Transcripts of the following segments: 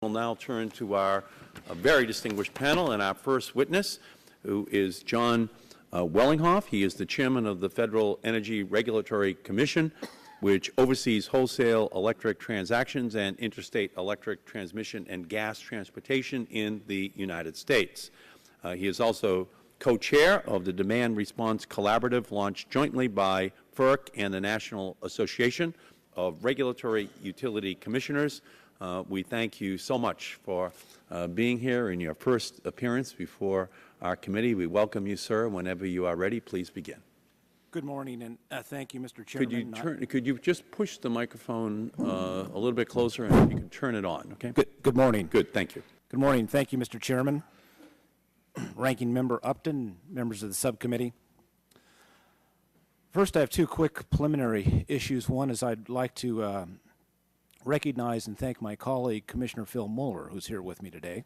We'll now turn to our very distinguished panel and our first witness, who is John Wellinghoff. He is the chairman of the Federal Energy Regulatory Commission, which oversees wholesale electric transactions and interstate electric transmission and gas transportation in the United States. He is also co-chair of the Demand Response Collaborative launched jointly by FERC and the National Association of Regulatory Utility Commissioners. We thank you so much for being here in your first appearance before our committee. We welcome you, sir. Whenever you are ready, please begin. Good morning, and thank you, Mr. Chairman. Could you just push the microphone a little bit closer, and you can turn it on, okay? Good morning. Good, thank you. Good morning. Thank you, Mr. Chairman, Ranking Member Upton, members of the subcommittee. First, I have two quick preliminary issues. One is I'd like to recognize and thank my colleague, Commissioner Phil Mueller, who's here with me today.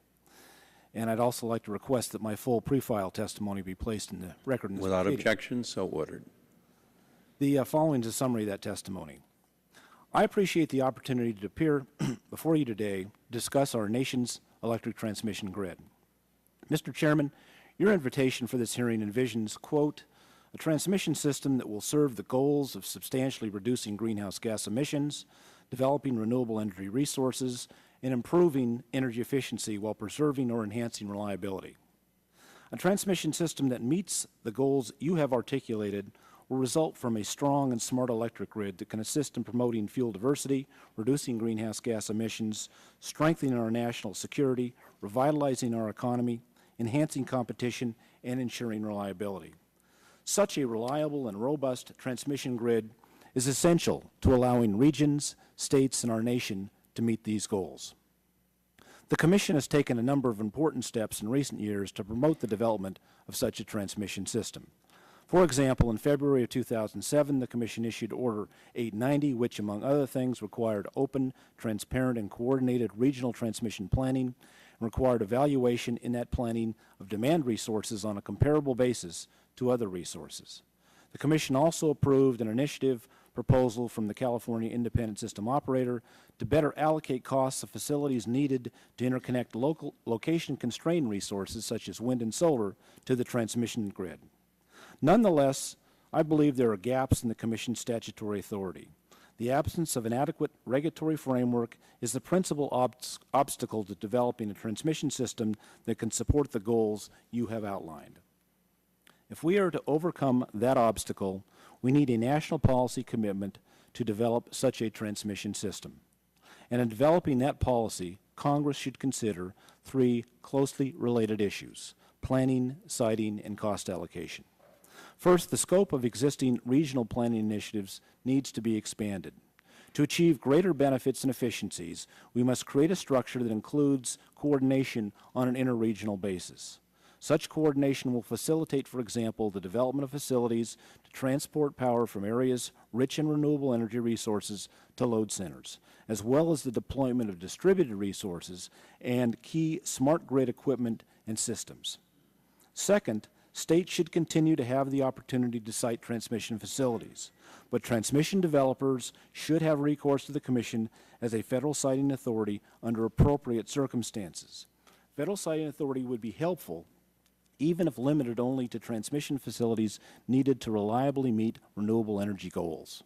And I'd also like to request that my full pre-file testimony be placed in the record in this Without proceeding. objection, so ordered. The following is a summary of that testimony. I appreciate the opportunity to appear before you today to discuss our nation's electric transmission grid. Mr. Chairman, your invitation for this hearing envisions, quote, a transmission system that will serve the goals of substantially reducing greenhouse gas emissions, developing renewable energy resources, and improving energy efficiency while preserving or enhancing reliability. A transmission system that meets the goals you have articulated will result from a strong and smart electric grid that can assist in promoting fuel diversity, reducing greenhouse gas emissions, strengthening our national security, revitalizing our economy, enhancing competition, and ensuring reliability. Such a reliable and robust transmission grid is essential to allowing regions, states, and our nation to meet these goals. The Commission has taken a number of important steps in recent years to promote the development of such a transmission system. For example, in February of 2007, the Commission issued Order 890, which, among other things, required open, transparent, and coordinated regional transmission planning and required evaluation in that planning of demand resources on a comparable basis to other resources. The Commission also approved an initiative proposal from the California Independent System Operator to better allocate costs of facilities needed to interconnect location-constrained resources such as wind and solar to the transmission grid. Nonetheless, I believe there are gaps in the Commission's statutory authority. The absence of an adequate regulatory framework is the principal obstacle to developing a transmission system that can support the goals you have outlined. If we are to overcome that obstacle, we need a national policy commitment to develop such a transmission system. And in developing that policy, Congress should consider three closely related issues: planning, siting, and cost allocation. First, the scope of existing regional planning initiatives needs to be expanded. To achieve greater benefits and efficiencies, we must create a structure that includes coordination on an interregional basis. Such coordination will facilitate, for example, the development of facilities to transport power from areas rich in renewable energy resources to load centers, as well as the deployment of distributed resources and key smart grid equipment and systems. Second, states should continue to have the opportunity to site transmission facilities, but transmission developers should have recourse to the Commission as a federal siting authority under appropriate circumstances. Federal siting authority would be helpful even if limited only to transmission facilities needed to reliably meet renewable energy goals.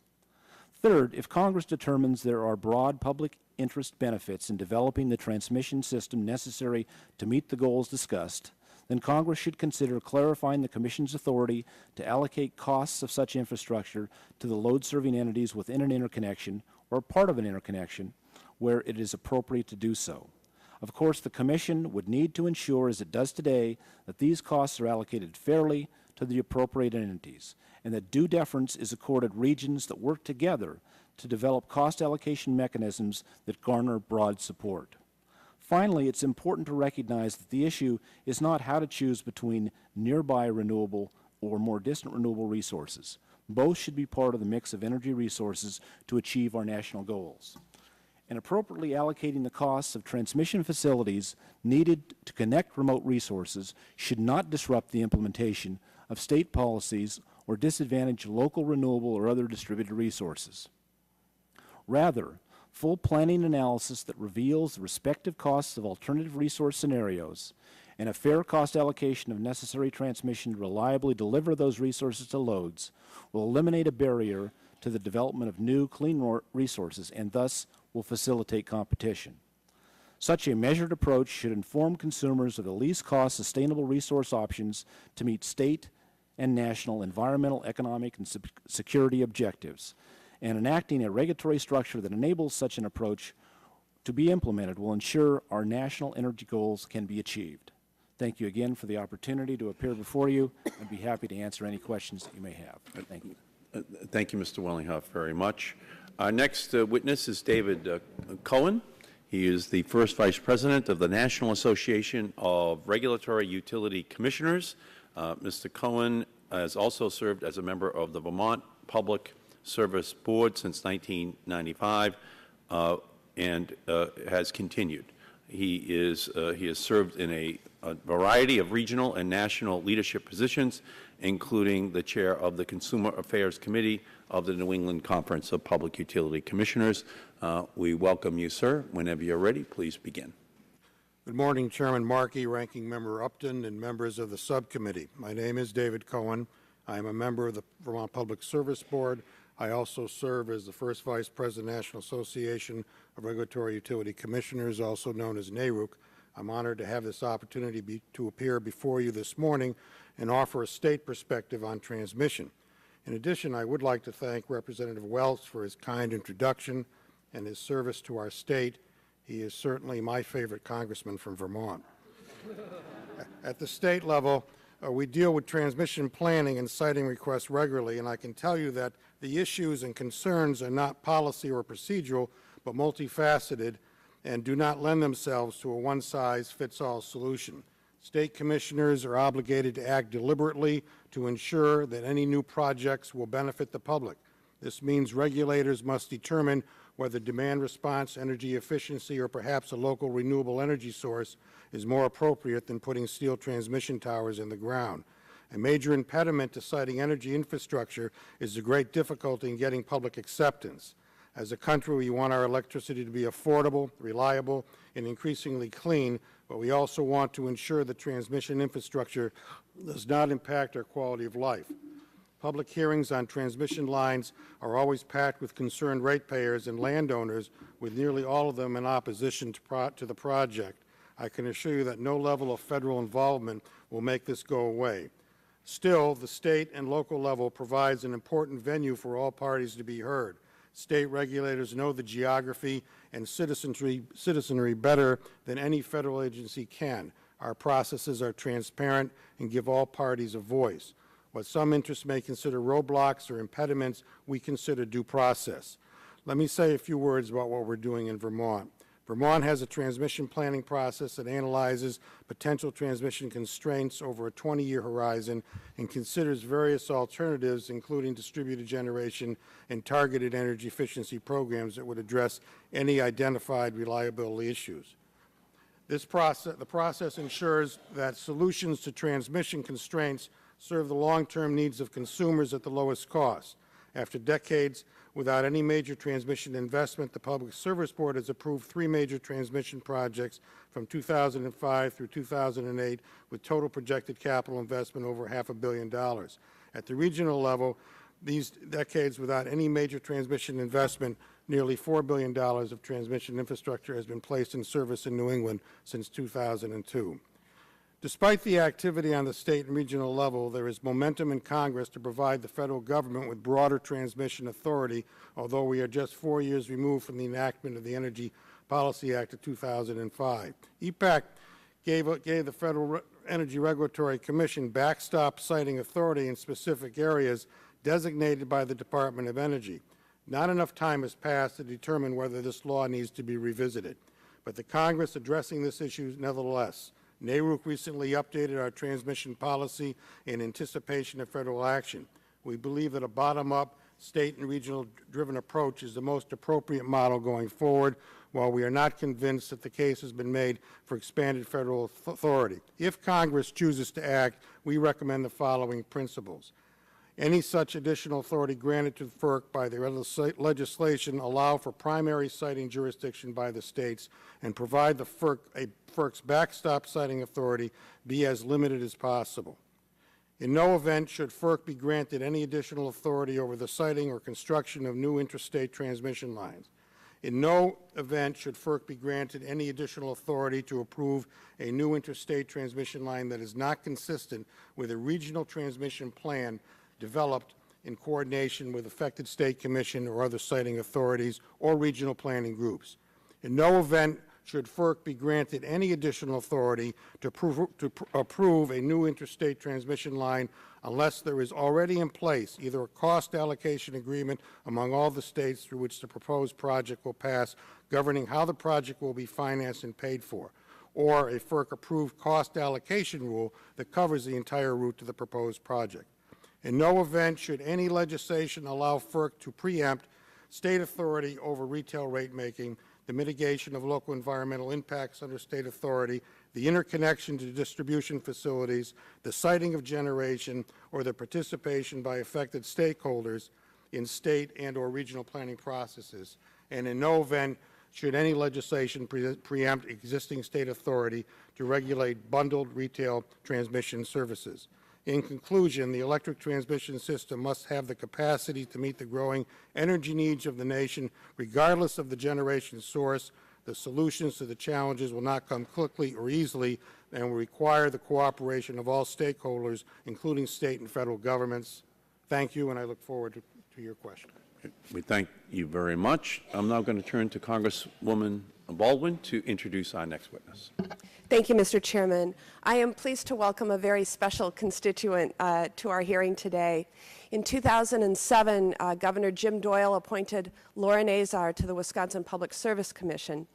Third, if Congress determines there are broad public interest benefits in developing the transmission system necessary to meet the goals discussed, then Congress should consider clarifying the Commission's authority to allocate costs of such infrastructure to the load-serving entities within an interconnection or part of an interconnection where it is appropriate to do so. Of course, the Commission would need to ensure, as it does today, that these costs are allocated fairly to the appropriate entities, and that due deference is accorded regions that work together to develop cost allocation mechanisms that garner broad support. Finally, it's important to recognize that the issue is not how to choose between nearby renewable or more distant renewable resources. Both should be part of the mix of energy resources to achieve our national goals. And appropriately allocating the costs of transmission facilities needed to connect remote resources should not disrupt the implementation of state policies or disadvantage local renewable or other distributed resources. Rather, full planning analysis that reveals the respective costs of alternative resource scenarios, and a fair cost allocation of necessary transmission to reliably deliver those resources to loads will eliminate a barrier to the development of new clean resources and thus will facilitate competition. Such a measured approach should inform consumers of the least cost sustainable resource options to meet state and national environmental, economic, and security objectives. And enacting a regulatory structure that enables such an approach to be implemented will ensure our national energy goals can be achieved. Thank you again for the opportunity to appear before you. I'd be happy to answer any questions that you may have. Thank you. Thank you, Mr. Wellinghoff, very much. Our next witness is David Cohen. He is the first Vice President of the National Association of Regulatory Utility Commissioners. Mr. Cohen has also served as a member of the Vermont Public Service Board since 1995 and has continued. He has served in a variety of regional and national leadership positions, including the chair of the Consumer Affairs Committee of the New England Conference of Public Utility Commissioners. We welcome you, sir. Whenever you're ready, please begin. Good morning, Chairman Markey, Ranking Member Upton, and members of the subcommittee. My name is David Cohen. I am a member of the Vermont Public Service Board. I also serve as the first Vice President of the National Association of Regulatory Utility Commissioners, also known as NARUC. I'm honored to have this opportunity to appear before you this morning and offer a state perspective on transmission. In addition, I would like to thank Representative Welch for his kind introduction and his service to our state. He is certainly my favorite congressman from Vermont. At the state level, we deal with transmission planning and siting requests regularly, and I can tell you that the issues and concerns are not policy or procedural, but multifaceted and do not lend themselves to a one-size-fits-all solution. State commissioners are obligated to act deliberately to ensure that any new projects will benefit the public. This means regulators must determine whether demand response, energy efficiency, or perhaps a local renewable energy source is more appropriate than putting steel transmission towers in the ground. A major impediment to siting energy infrastructure is the great difficulty in getting public acceptance. As a country, we want our electricity to be affordable, reliable, and increasingly clean, but we also want to ensure the transmission infrastructure does not impact our quality of life. Public hearings on transmission lines are always packed with concerned ratepayers and landowners, with nearly all of them in opposition to the project. I can assure you that no level of federal involvement will make this go away. Still, the state and local level provides an important venue for all parties to be heard. State regulators know the geography and citizenry better than any federal agency can. Our processes are transparent and give all parties a voice. What some interests may consider roadblocks or impediments, we consider due process. Let me say a few words about what we're doing in Vermont. Vermont has a transmission planning process that analyzes potential transmission constraints over a 20-year horizon and considers various alternatives, including distributed generation and targeted energy efficiency programs that would address any identified reliability issues. The process ensures that solutions to transmission constraints serve the long-term needs of consumers at the lowest cost. After decades without any major transmission investment, the Public Service Board has approved 3 major transmission projects from 2005 through 2008 with total projected capital investment over $500 million. At the regional level, these decades without any major transmission investment, nearly $4 billion of transmission infrastructure has been placed in service in New England since 2002. Despite the activity on the state and regional level, there is momentum in Congress to provide the federal government with broader transmission authority, although we are just 4 years removed from the enactment of the Energy Policy Act of 2005. EPAC gave the Federal Energy Regulatory Commission backstop siting authority in specific areas designated by the Department of Energy. Not enough time has passed to determine whether this law needs to be revisited, but the Congress addressing this issue nevertheless. NARUC recently updated our transmission policy in anticipation of federal action. We believe that a bottom-up, state and regional-driven approach is the most appropriate model going forward, while we are not convinced that the case has been made for expanded federal authority. If Congress chooses to act, we recommend the following principles. Any such additional authority granted to FERC by the legislation allow for primary siting jurisdiction by the states and provide the FERC's backstop siting authority be as limited as possible. In no event should FERC be granted any additional authority over the siting or construction of new interstate transmission lines. In no event should FERC be granted any additional authority to approve a new interstate transmission line that is not consistent with a regional transmission plan developed in coordination with affected state commission or other siting authorities or regional planning groups. In no event should FERC be granted any additional authority to approve a new interstate transmission line unless there is already in place either a cost allocation agreement among all the states through which the proposed project will pass, governing how the project will be financed and paid for, or a FERC-approved cost allocation rule that covers the entire route to the proposed project. In no event should any legislation allow FERC to preempt state authority over retail rate making, the mitigation of local environmental impacts under state authority, the interconnection to distribution facilities, the siting of generation, or the participation by affected stakeholders in state and or regional planning processes. And in no event should any legislation preempt existing state authority to regulate bundled retail transmission services. In conclusion, the electric transmission system must have the capacity to meet the growing energy needs of the nation, regardless of the generation source. The solutions to the challenges will not come quickly or easily and will require the cooperation of all stakeholders, including state and federal governments. Thank you, and I look forward to your question. We thank you very much. I'm now going to turn to Congresswoman Baldwin to introduce our next witness. Thank you, Mr. Chairman. I am pleased to welcome a very special constituent to our hearing today. In 2007, Governor Jim Doyle appointed Lauren Azar to the Wisconsin Public Service Commission.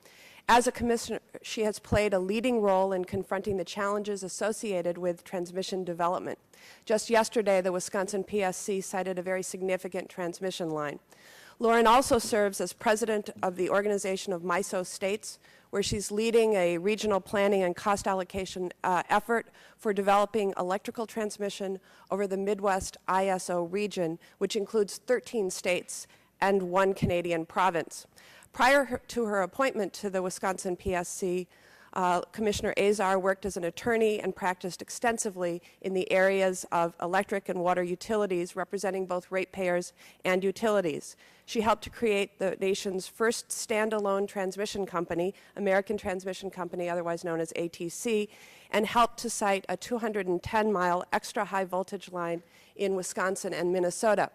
As a commissioner, she has played a leading role in confronting the challenges associated with transmission development. Just yesterday, the Wisconsin PSC cited a very significant transmission line. Lauren also serves as president of the organization of MISO States, where she's leading a regional planning and cost allocation effort for developing electrical transmission over the Midwest ISO region, which includes 13 states and 1 Canadian province. Prior to her appointment to the Wisconsin PSC, Commissioner Azar worked as an attorney and practiced extensively in the areas of electric and water utilities, representing both ratepayers and utilities. She helped to create the nation's first standalone transmission company, American Transmission Company, otherwise known as ATC, and helped to site a 210-mile extra high voltage line in Wisconsin and Minnesota.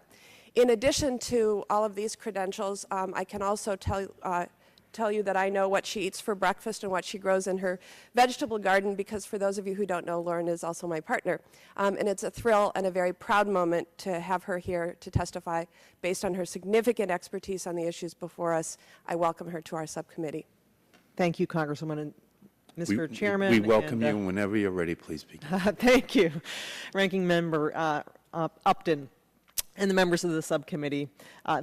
In addition to all of these credentials, I can also tell you that I know what she eats for breakfast and what she grows in her vegetable garden, because for those of you who don't know, Lauren is also my partner. And it's a thrill and a very proud moment to have her here to testify based on her significant expertise on the issues before us. I welcome her to our subcommittee. Thank you, Congresswoman. And Mr. Chairman. We welcome you. Whenever you're ready, please begin. Thank you, Ranking Member Upton and the members of the subcommittee.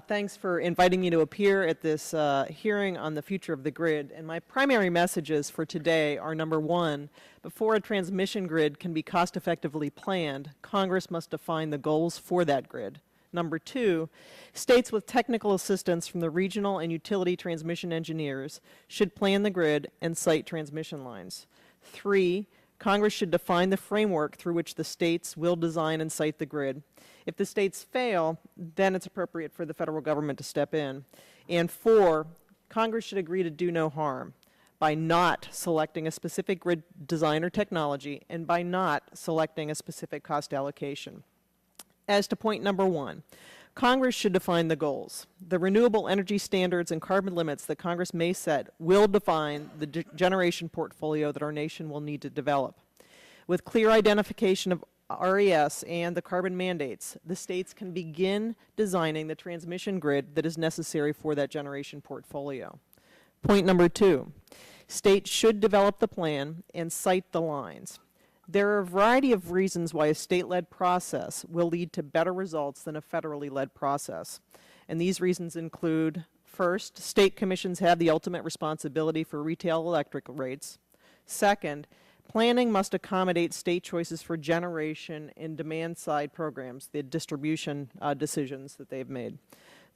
Thanks for inviting me to appear at this hearing on the future of the grid. And my primary messages for today are, number one, before a transmission grid can be cost-effectively planned, Congress must define the goals for that grid. Number two, states with technical assistance from the regional and utility transmission engineers should plan the grid and site transmission lines. Three, Congress should define the framework through which the states will design and site the grid. If the states fail, then it's appropriate for the federal government to step in. And four, Congress should agree to do no harm by not selecting a specific grid design or technology and by not selecting a specific cost allocation. As to point number one, Congress should define the goals. The renewable energy standards and carbon limits that Congress may set will define the generation portfolio that our nation will need to develop. With clear identification of RES and the carbon mandates, the states can begin designing the transmission grid that is necessary for that generation portfolio. Point number two, states should develop the plan and site the lines. There are a variety of reasons why a state-led process will lead to better results than a federally led process. And these reasons include, first, state commissions have the ultimate responsibility for retail electric rates. Second, Planning must accommodate state choices for generation and demand-side programs, the distribution decisions that they've made.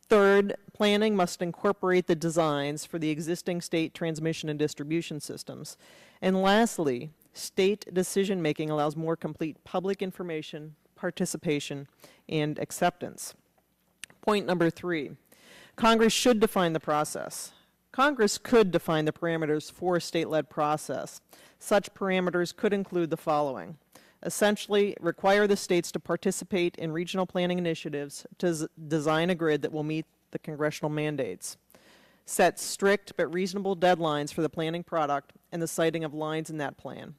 Third, planning must incorporate the designs for the existing state transmission and distribution systems. And lastly, state decision-making allows more complete public information, participation, and acceptance. Point number 3, Congress should define the process. Congress could define the parameters for a state-led process. Such parameters could include the following. Essentially, require the states to participate in regional planning initiatives to design a grid that will meet the congressional mandates. Set strict but reasonable deadlines for the planning product and the siting of lines in that plan.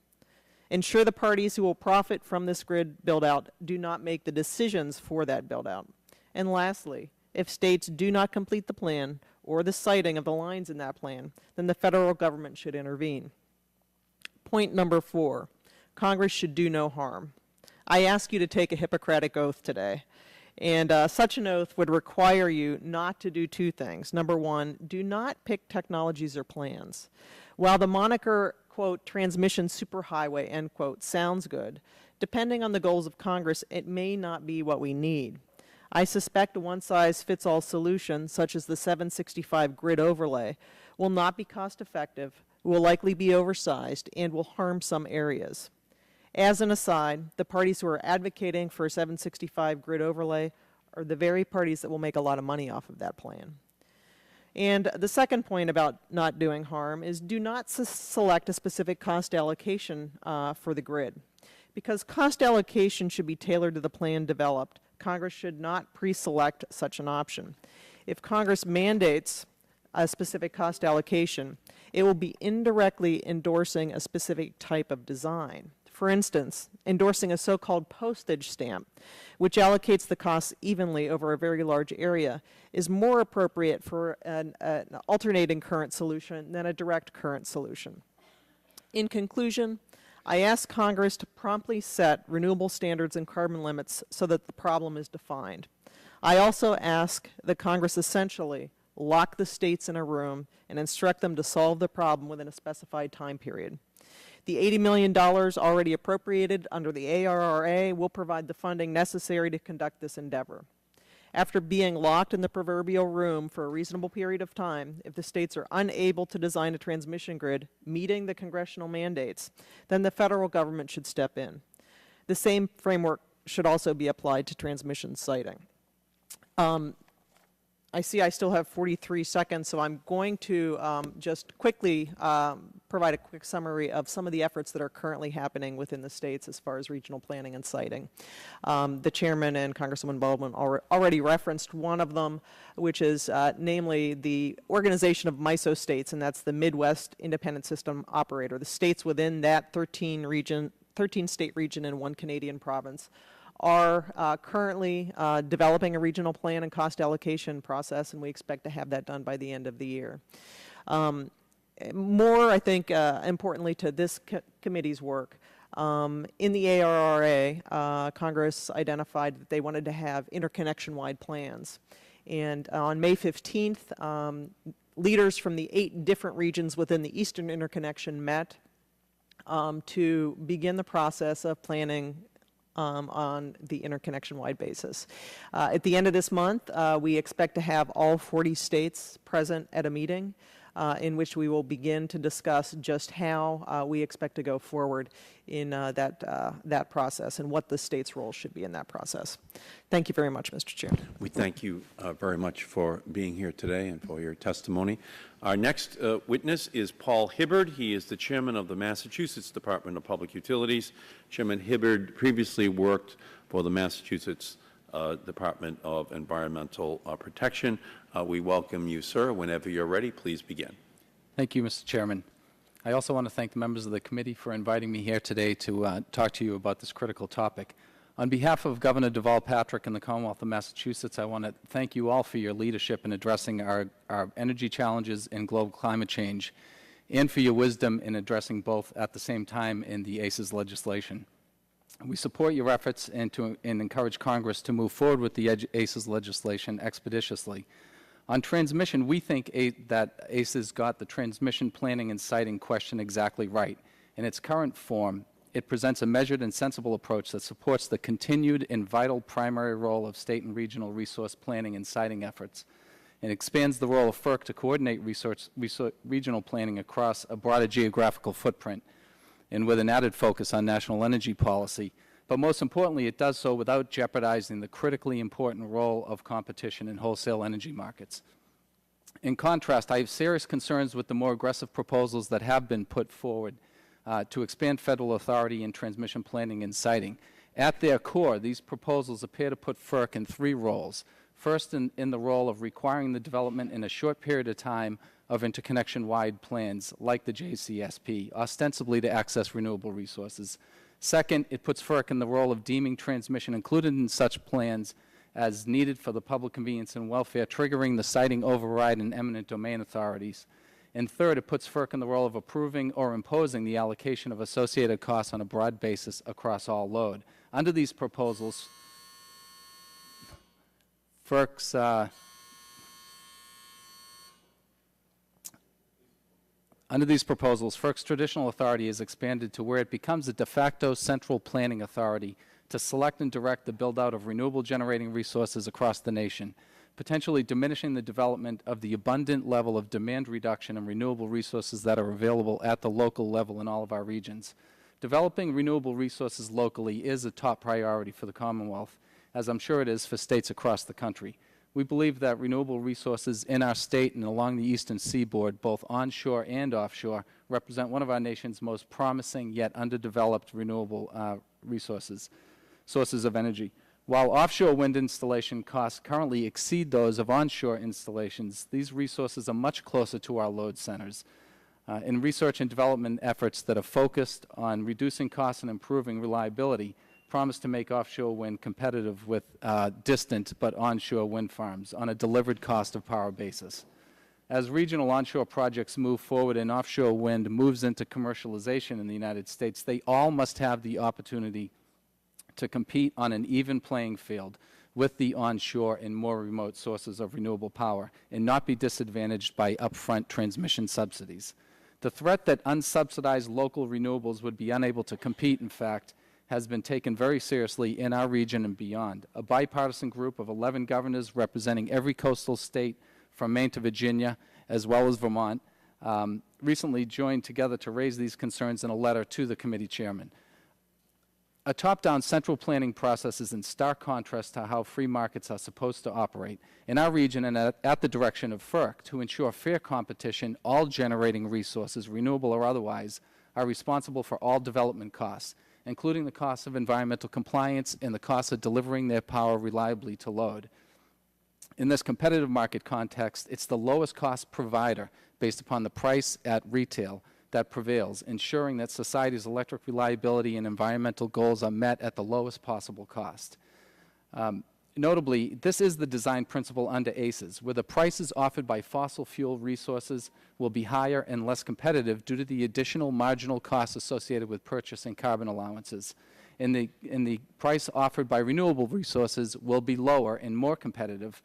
Ensure the parties who will profit from this grid build-out do not make the decisions for that build-out. And lastly, if states do not complete the plan or the siting of the lines in that plan, then the federal government should intervene. Point number 4. Congress should do no harm. I ask you to take a Hippocratic oath today, and such an oath would require you not to do 2 things. Number 1, do not pick technologies or plans. While the moniker, quote, transmission superhighway, end quote, sounds good, depending on the goals of Congress, it may not be what we need. I suspect a one-size-fits-all solution, such as the 765 grid overlay, will not be cost-effective, will likely be oversized, and will harm some areas. As an aside, the parties who are advocating for a 765 grid overlay are the very parties that will make a lot of money off of that plan. And the second point about not doing harm is do not select a specific cost allocation for the grid. Because cost allocation should be tailored to the plan developed, Congress should not pre-select such an option. If Congress mandates a specific cost allocation, it will be indirectly endorsing a specific type of design. For instance, endorsing a so-called postage stamp, which allocates the costs evenly over a very large area, is more appropriate for an alternating current solution than a direct current solution. In conclusion, I ask Congress to promptly set renewable standards and carbon limits so that the problem is defined. I also ask that Congress essentially lock the states in a room and instruct them to solve the problem within a specified time period. The $80 million already appropriated under the ARRA will provide the funding necessary to conduct this endeavor. After being locked in the proverbial room for a reasonable period of time, if the states are unable to design a transmission grid meeting the congressional mandates, then the federal government should step in. The same framework should also be applied to transmission siting. I see I still have 43 seconds, so I'm going to just quickly provide a quick summary of some of the efforts that are currently happening within the states as far as regional planning and siting. The chairman and Congresswoman Baldwin already referenced one of them, which is namely the organization of MISO states, and that's the Midwest Independent System Operator. The states within that 13-state region and 1 Canadian province are currently developing a regional plan and cost allocation process, and we expect to have that done by the end of the year. More, I think, importantly to this committee's work, in the ARRA, Congress identified that they wanted to have interconnection-wide plans. And on May 15th, leaders from the 8 different regions within the Eastern Interconnection met to begin the process of planning on the interconnection-wide basis. At the end of this month, we expect to have all 40 states present at a meeting in which we will begin to discuss just how we expect to go forward in that process and what the state's role should be in that process. Thank you very much, Mr. Chair. We thank you very much for being here today and for your testimony. Our next witness is Paul Hibbard. He is the chairman of the Massachusetts Department of Public Utilities. Chairman Hibbard previously worked for the Massachusetts Department of Environmental Protection. We welcome you, sir. Whenever you're ready, please begin. Thank you, Mr. Chairman. I also want to thank the members of the committee for inviting me here today to talk to you about this critical topic. On behalf of Governor Deval Patrick and the Commonwealth of Massachusetts, I want to thank you all for your leadership in addressing our energy challenges and global climate change, and for your wisdom in addressing both at the same time in the ACES legislation. We support your efforts and encourage Congress to move forward with the ACES legislation expeditiously. On transmission, we think that ACES got the transmission planning and siting question exactly right, In its current form, it presents a measured and sensible approach that supports the continued and vital primary role of state and regional resource planning and siting efforts, and expands the role of FERC to coordinate regional planning across a broader geographical footprint, and with an added focus on national energy policy. But most importantly, it does so without jeopardizing the critically important role of competition in wholesale energy markets. In contrast, I have serious concerns with the more aggressive proposals that have been put forward to expand federal authority in transmission planning and siting. At their core, these proposals appear to put FERC in three roles. First, in the role of requiring the development in a short period of time of interconnection-wide plans like the JCSP, ostensibly to access renewable resources. Second, it puts FERC in the role of deeming transmission included in such plans as needed for the public convenience and welfare, triggering the siting override and eminent domain authorities. And third, it puts FERC in the role of approving or imposing the allocation of associated costs on a broad basis across all load. Under these proposals, FERC's traditional authority is expanded to where it becomes a de facto central planning authority to select and direct the build-out of renewable generating resources across the nation, potentially diminishing the development of the abundant level of demand reduction in renewable resources that are available at the local level in all of our regions. Developing renewable resources locally is a top priority for the Commonwealth, as I'm sure it is for states across the country. We believe that renewable resources in our state and along the eastern seaboard, both onshore and offshore, represent one of our nation's most promising yet underdeveloped renewable sources of energy. While offshore wind installation costs currently exceed those of onshore installations, these resources are much closer to our load centers. In research and development efforts that are focused on reducing costs and improving reliability, promise to make offshore wind competitive with distant but onshore wind farms on a delivered cost of power basis. As regional onshore projects move forward and offshore wind moves into commercialization in the United States, they all must have the opportunity to compete on an even playing field with the onshore and more remote sources of renewable power and not be disadvantaged by upfront transmission subsidies. The threat that unsubsidized local renewables would be unable to compete, in fact, has been taken very seriously in our region and beyond. A bipartisan group of 11 governors representing every coastal state from Maine to Virginia, as well as Vermont, recently joined together to raise these concerns in a letter to the committee chairman. A top-down central planning process is in stark contrast to how free markets are supposed to operate. In our region and at the direction of FERC, to ensure fair competition, all generating resources, renewable or otherwise, are responsible for all development costs, including the costs of environmental compliance and the costs of delivering their power reliably to load. In this competitive market context, it's the lowest cost provider based upon the price at retail that prevails, ensuring that society's electric reliability and environmental goals are met at the lowest possible cost. Notably, this is the design principle under ACES, where the prices offered by fossil fuel resources will be higher and less competitive due to the additional marginal costs associated with purchasing carbon allowances. And the price offered by renewable resources will be lower and more competitive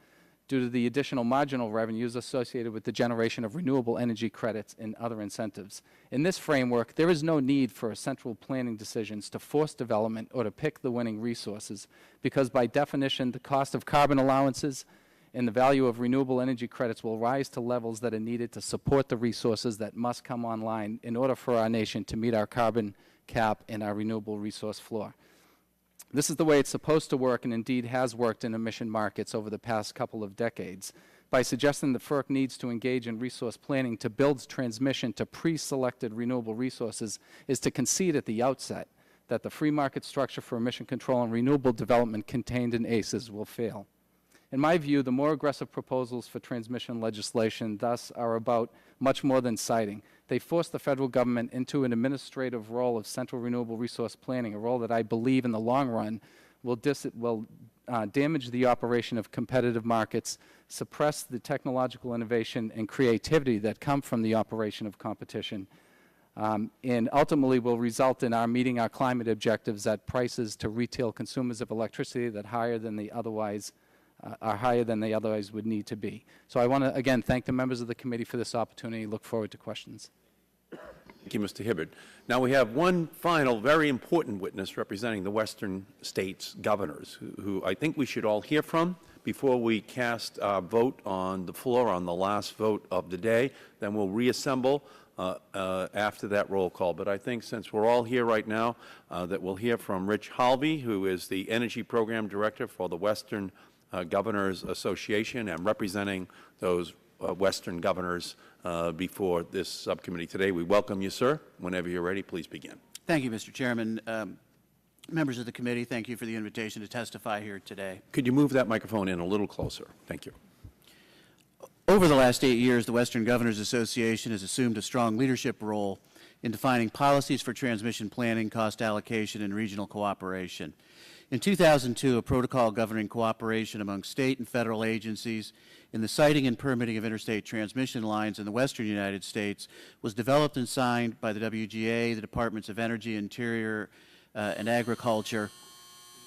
due to the additional marginal revenues associated with the generation of renewable energy credits and other incentives. In this framework, there is no need for central planning decisions to force development or to pick the winning resources, because by definition, the cost of carbon allowances and the value of renewable energy credits will rise to levels that are needed to support the resources that must come online in order for our nation to meet our carbon cap and our renewable resource floor. This is the way it's supposed to work, and indeed has worked in emission markets over the past couple of decades. By suggesting that FERC needs to engage in resource planning to build transmission to pre-selected renewable resources is to concede at the outset that the free market structure for emission control and renewable development contained in ACES will fail. In my view, the more aggressive proposals for transmission legislation thus are about much more than siting. They force the federal government into an administrative role of central renewable resource planning, a role that I believe in the long run will damage the operation of competitive markets, suppress the technological innovation and creativity that come from the operation of competition, and ultimately will result in our meeting our climate objectives at prices to retail consumers of electricity that are higher than they otherwise would need to be. So I want to, again, thank the members of the committee for this opportunity. Look forward to questions. Thank you, Mr. Hibbard. Now we have one final very important witness representing the Western states' governors, who I think we should all hear from before we cast our vote on the floor on the last vote of the day. Then we'll reassemble after that roll call. But I think since we're all here right now, that we'll hear from Rich Halvey, who is the Energy Program Director for the Western Governors Association and representing those Western governors before this subcommittee today. We welcome you, sir. Whenever you're ready, please begin. Thank you, Mr. Chairman. Members of the committee, thank you for the invitation to testify here today. Could you move that microphone in a little closer? Thank you. Over the last 8 years, the Western Governors Association has assumed a strong leadership role in defining policies for transmission planning, cost allocation, and regional cooperation. In 2002, a protocol governing cooperation among state and federal agencies in the siting and permitting of interstate transmission lines in the western United States was developed and signed by the WGA, the Departments of Energy, Interior, and Agriculture.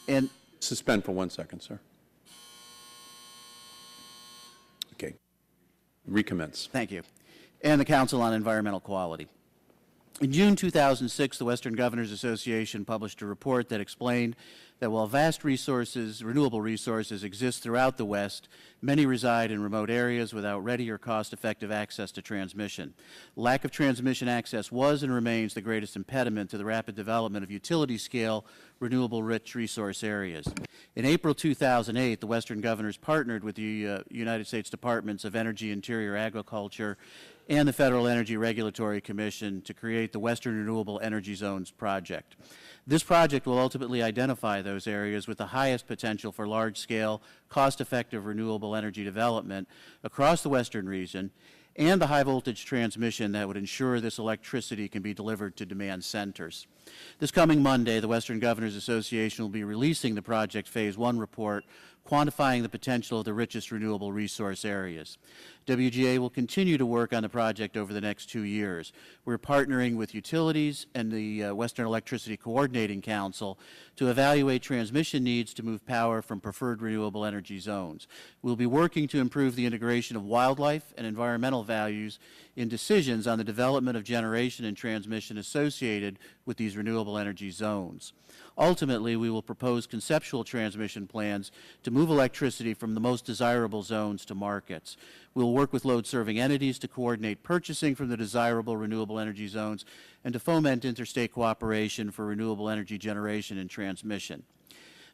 And suspend for 1 second, sir. Okay. Recommence. Thank you. And the Council on Environmental Quality. In June 2006, the Western Governors Association published a report that explained that while vast resources, renewable resources, exist throughout the West, many reside in remote areas without ready or cost-effective access to transmission. Lack of transmission access was and remains the greatest impediment to the rapid development of utility-scale, renewable-rich resource areas. In April 2008, the Western Governors partnered with the United States Departments of Energy, Interior, Agriculture, and the Federal Energy Regulatory Commission to create the Western Renewable Energy Zones project. This project will ultimately identify those areas with the highest potential for large-scale, cost-effective renewable energy development across the western region and the high-voltage transmission that would ensure this electricity can be delivered to demand centers. This coming Monday, the Western Governors Association will be releasing the Project Phase 1 report quantifying the potential of the richest renewable resource areas. WGA will continue to work on the project over the next 2 years. We're partnering with utilities and the Western Electricity Coordinating Council to evaluate transmission needs to move power from preferred renewable energy zones. We'll be working to improve the integration of wildlife and environmental values in decisions on the development of generation and transmission associated with these renewable energy zones. Ultimately, we will propose conceptual transmission plans to move electricity from the most desirable zones to markets. We'll work with load-serving entities to coordinate purchasing from the desirable renewable energy zones and to foment interstate cooperation for renewable energy generation and transmission.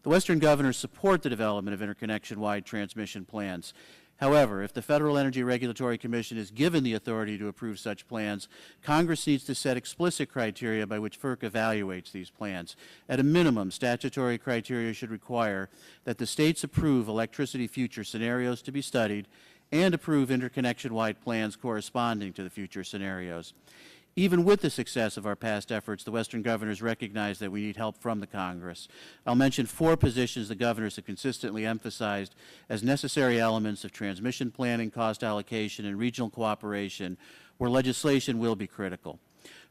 The Western Governors support the development of interconnection-wide transmission plans. However, if the Federal Energy Regulatory Commission is given the authority to approve such plans, Congress needs to set explicit criteria by which FERC evaluates these plans. At a minimum, statutory criteria should require that the states approve electricity future scenarios to be studied and approve interconnection-wide plans corresponding to the future scenarios. Even with the success of our past efforts, the Western Governors recognize that we need help from the Congress. I'll mention 4 positions the Governors have consistently emphasized as necessary elements of transmission planning, cost allocation, and regional cooperation, where legislation will be critical.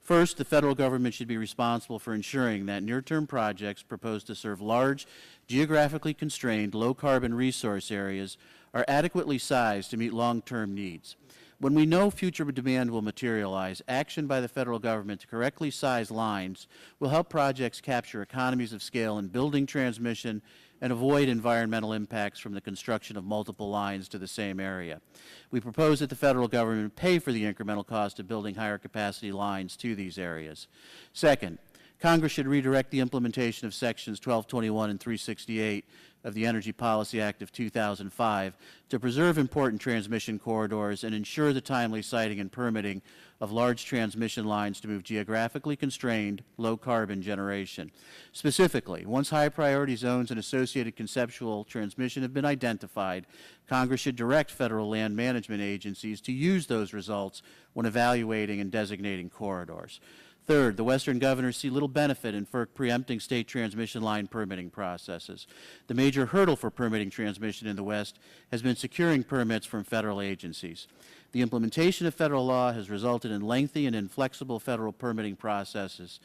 First, the federal government should be responsible for ensuring that near-term projects proposed to serve large, geographically constrained, low-carbon resource areas are adequately sized to meet long-term needs. When we know future demand will materialize, action by the federal government to correctly size lines will help projects capture economies of scale in building transmission and avoid environmental impacts from the construction of multiple lines to the same area. We propose that the federal government pay for the incremental cost of building higher capacity lines to these areas. Second, Congress should redirect the implementation of Sections 1221 and 368 of the Energy Policy Act of 2005 to preserve important transmission corridors and ensure the timely siting and permitting of large transmission lines to move geographically constrained, low-carbon generation. Specifically, once high-priority zones and associated conceptual transmission have been identified, Congress should direct federal land management agencies to use those results when evaluating and designating corridors. Third, the Western Governors see little benefit in FERC preempting state transmission line permitting processes. The major hurdle for permitting transmission in the West has been securing permits from federal agencies. The implementation of federal law has resulted in lengthy and inflexible federal permitting processes.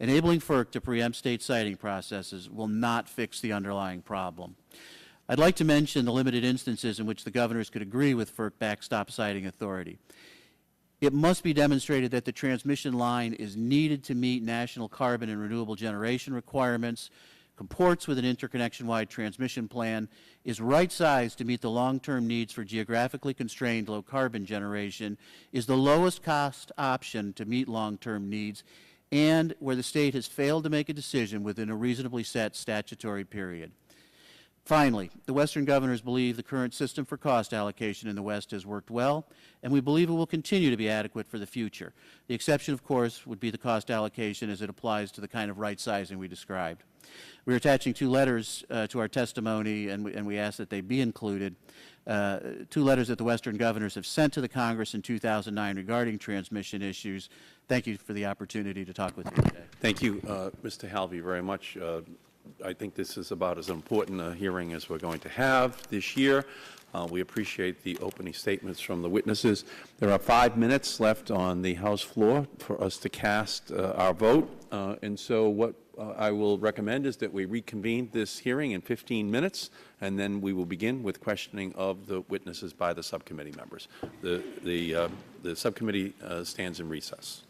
Enabling FERC to preempt state siting processes will not fix the underlying problem. I'd like to mention the limited instances in which the governors could agree with FERC backstop siting authority. It must be demonstrated that the transmission line is needed to meet national carbon and renewable generation requirements, comports with an interconnection-wide transmission plan, is right-sized to meet the long-term needs for geographically constrained low-carbon generation, is the lowest-cost option to meet long-term needs, and where the state has failed to make a decision within a reasonably set statutory period. Finally, the Western Governors believe the current system for cost allocation in the West has worked well, and we believe it will continue to be adequate for the future. The exception, of course, would be the cost allocation as it applies to the kind of right-sizing we described. We're attaching 2 letters to our testimony, and we ask that they be included. 2 letters that the Western Governors have sent to the Congress in 2009 regarding transmission issues. Thank you for the opportunity to talk with you today. Thank you, Mr. Halvey, very much. I think this is about as important a hearing as we're going to have this year. We appreciate the opening statements from the witnesses. There are 5 minutes left on the House floor for us to cast our vote. And so what I will recommend is that we reconvene this hearing in 15 minutes, and then we will begin with questioning of the witnesses by the subcommittee members. The subcommittee stands in recess.